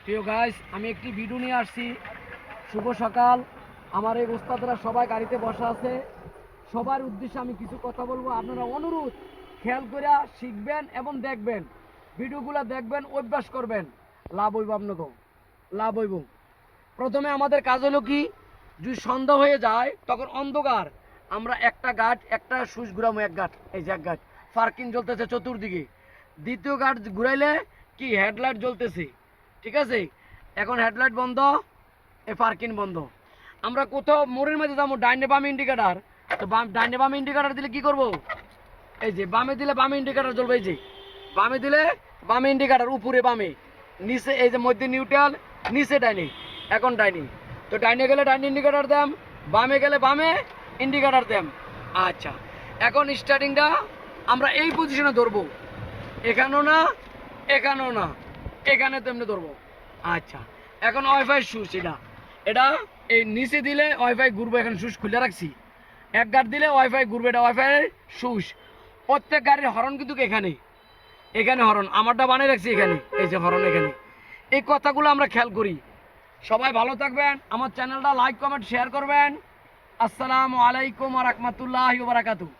প্রিয় গাইস, আমি একটি ভিডিও নিয়ে আসছি। শুভ সকাল। আমার এই ওস্তাদরা সবাই গাড়িতে বসা আছে। সবার উদ্দেশ্যে আমি কিছু কথা বলবো। আপনারা অনুরোধ খেয়াল করে শিখবেন এবং দেখবেন, ভিডিওগুলো দেখবেন, অভ্যাস করবেন। লাভ হইব আপনাকে, লাভ হইব। প্রথমে আমাদের কাজ হলো কি, যদি সন্ধ্যা হয়ে যায় তখন অন্ধকার, আমরা একটা গাছ, একটা সুইচ ঘুরাবো। এক গাছ, এই যে এক গাছ পার্কিং জ্বলতেছে চতুর্দিকে। দ্বিতীয় গাছ ঘুরাইলে কি হেডলাইট জ্বলতেছে, ঠিক আছে। এখন হেডলাইট বন্ধ, এই পার্কিং বন্ধ। আমরা কোথাও মোড়ের মধ্যে যাবো, ডাইনে বামে ইন্ডিকেটার, তো ডাইনে বামে ইন্ডিকেটার দিলে কি করব, এই যে বামে দিলে বামে ইন্ডিকেটার জ্বলবে। এই যে বামে দিলে বামে ইন্ডিকেটার, উপরে বামে, নিচে এই যে মধ্যে নিউট্রাল, নিচে ডাইনে। এখন ডাইনে, তো ডাইনে গেলে ডাইনে ইন্ডিকেটার দেম, বামে গেলে বামে ইন্ডিকেটার দেম। আচ্ছা, এখন স্টার্টিংটা আমরা এই পজিশনে ধরবো, এখানেও না, এখানেও না, এখানে তেমনি ধরবো। আচ্ছা, এখন ওয়াইফাই সুইচ, এটা এই নিচে দিলে ওয়াইফাই ঘুরবো। এখন সুইচ খুলে রাখছি, এক গাড় দিলে ওয়াইফাই ঘুরবে, এটা ওয়াইফাই সুইচ। প্রত্যেক গাড়ির হরন কিন্তু এখানে, এখানে হরন, আমারটা বানিয়ে রাখছি এখানে, এই যে হরন এখানে। এই কথাগুলো আমরা খেয়াল করি। সবাই ভালো থাকবেন, আমার চ্যানেলটা লাইক কমেন্ট শেয়ার করবেন। আসসালামু আলাইকুম ওয়া রাহমাতুল্লাহি ওয়া বারাকাতুহু।